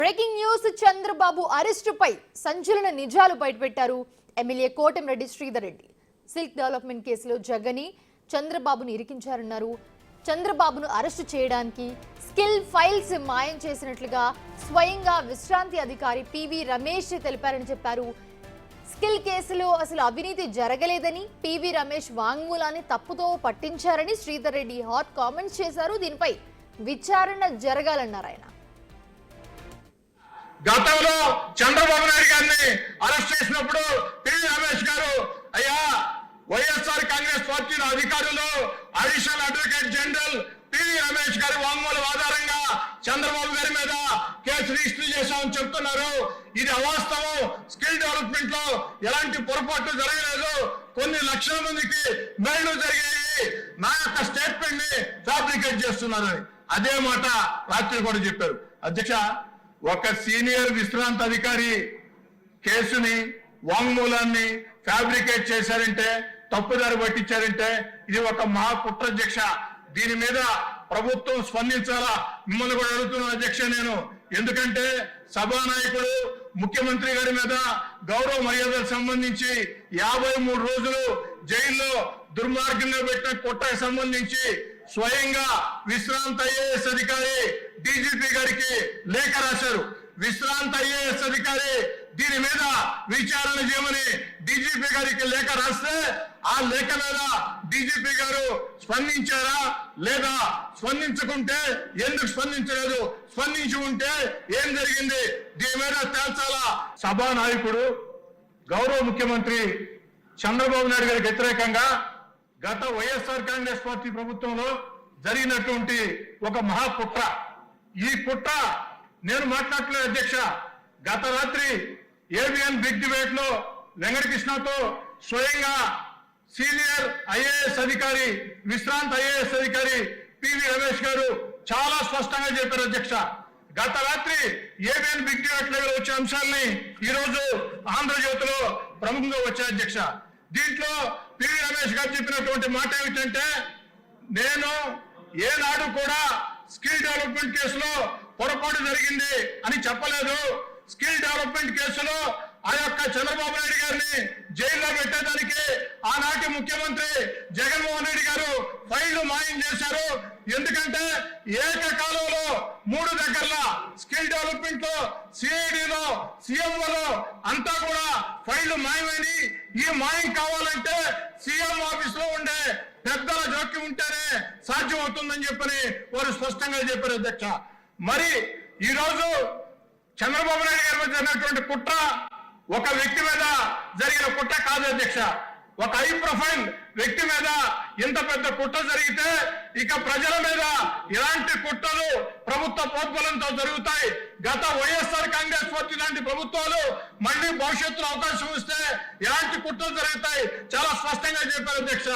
Breaking news Chandrababu అరెస్టుపై సంచలన నిజాలు బయటపెట్టారు ఎమ్మెల్యే కోటంరెడ్డి శ్రీధర్ రెడ్డి. సిల్క్ డెవలప్మెంట్ కేసులో జగని చంద్రబాబును ఇరికించారన్నారు. చంద్రబాబును అరెస్టు చేయడానికి స్కిల్ ఫైల్స్ మాయం చేసినట్లుగా స్వయంగా విశ్రాంతి అధికారి పివి రమేష్ తెలిపారని చెప్పారు. స్కిల్ కేసులో అసలు అవినీతి జరగలేదని పివి రమేష్ వాంగ్మూలాన్ని తప్పుతో పట్టించారని శ్రీధర్ రెడ్డి హాట్ కామెంట్స్ చేశారు. దీనిపై విచారణ జరగాలన్నారు ఆయన. గతంలో చంద్రబాబు నాయుడు గారిని అరెస్ట్ చేసినప్పుడు పివి రమేష్ గారు అయ్యా వైఎస్ఆర్ కాంగ్రెస్ పార్టీ అధికారులు additional advocate general PV Ramesh గారి వాంగ్మూలం ఆధారంగా చంద్రబాబు గారి మీద కేసు రిజిస్టర్ చేశామని చెప్తున్నారు. ఇది అవాస్తవం. స్కిల్ డెవలప్మెంట్ లో ఎలాంటి పొరపాట్లు జరగలేదు. కొన్ని లక్షల మందికి మేలు జరిగాయి. నా యొక్క స్టేట్మెంట్ ని ఫ్యాబ్రికేట్ చేస్తున్నారని అదే మాట రాత్రి కూడా చెప్పారు. అధ్యక్ష, ఒక సీనియర్ విశ్రాంత అధికారి కేసుని వాంగ్మూలాన్ని ఫ్యాబ్రికేట్ చేశారంటే, తప్పుదారి పట్టించారంటే ఇది ఒక మహా కుట్ర అధ్యక్ష. దీని మీద ప్రభుత్వం స్పందించాలా. మిమ్మల్ని కూడా అడుగుతున్నాను అధ్యక్ష నేను. ఎందుకంటే సభానాయకుడు ముఖ్యమంత్రి గారి మీద గౌరవ మర్యాదలకు సంబంధించి 53 రోజులు జైల్లో దుర్మార్గంగా పెట్టిన కుట్రకు సంబంధించి స్వయంగా విశ్రాంత ఐఏఎస్ అధికారి డీజీపీ గారికి లేఖ రాశారు. విశ్రాంత ఐఏఎస్ అధికారి దీని మీద విచారణ చేయమని డీజీపీ గారికి లేఖ రాస్తే ఆ లేఖ మీద డీజీపీ గారు స్పందించారా లేదా, స్పందించకుంటే ఎందుకు స్పందించలేదు, స్పందించి ఉంటే ఏం జరిగింది, దీని మీద తేల్చాలా. సభానాయకుడు గౌరవ ముఖ్యమంత్రి చంద్రబాబు నాయుడు గారికి వ్యతిరేకంగా గత వైఎస్ఆర్ కాంగ్రెస్ పార్టీ ప్రభుత్వంలో జరిగినటువంటి ఒక మహా కుట్ర. ఈ కుట్ర నేను మాట్లాడలేదు అధ్యక్ష. గత రాత్రి ఏబిఎన్ బిగ్ డిబేట్ లో వెంకటకృష్ణతో స్వయంగా సీనియర్ ఐఏఎస్ అధికారి విశ్రాంత ఐఏఎస్ అధికారి పివి రమేష్ గారు చాలా స్పష్టంగా చెప్పారు అధ్యక్ష. గత రాత్రి ఏబిఎన్ బిగ్ డిబేట్ లో వచ్చే అంశాలని ఈ రోజు ఆంధ్రజ్యోతిలో ప్రముఖంగా వచ్చాయి అధ్యక్ష. దీంట్లో పివి రమేష్ గారు చెప్పినటువంటి మాట ఏమిటంటే, నేను ఏనాడు కూడా స్కిల్ డెవలప్మెంట్ కేసులో పొరపాటు జరిగింది అని చెప్పలేదు. స్కిల్ డెవలప్మెంట్ కేసులో ఆ యొక్క చంద్రబాబు నాయుడు గారిని జైల్లో పెట్టేదానికి ఆనాటి ముఖ్యమంత్రి జగన్మోహన్ రెడ్డి గారు ఫైళ్లు మాయం చేశారు. ఎందుకంటే ఏకకాలంలో 3 దగ్గరలా స్కిల్ డెవలప్మెంట్ లో, సిఐడిలో, సీఎంఓలో అంతా కూడా ఫైళ్లు మాయమని, ఈ మాయం కావాలంటే సీఎం ఆఫీస్ లో ఉండే పెద్దల జోక్యం ఉంటేనే సాధ్యం అవుతుందని చెప్పని వారు స్పష్టంగా చెప్పారు అధ్యక్ష. మరి ఈ రోజు చంద్రబాబు నాయుడు గారి మీద జరిగినటువంటి కుట్ర ఒక వ్యక్తి మీద జరిగిన కుట్ర కాదు అధ్యక్ష. ఒక హై ప్రొఫైల్ వ్యక్తి మీద ఇంత పెద్ద కుట్ర జరిగితే ఇక ప్రజల మీద ఇలాంటి కుట్రలు ప్రభుత్వ ప్రోద్బలంతో జరుగుతాయి. గత వైఎస్ఆర్ కాంగ్రెస్ పార్టీ లాంటి ప్రభుత్వాలు మళ్ళీ భవిష్యత్తులో అవకాశం ఇస్తే ఇలాంటి కుట్రలు జరుగుతాయి చాలా స్పష్టంగా చెప్పారు అధ్యక్ష.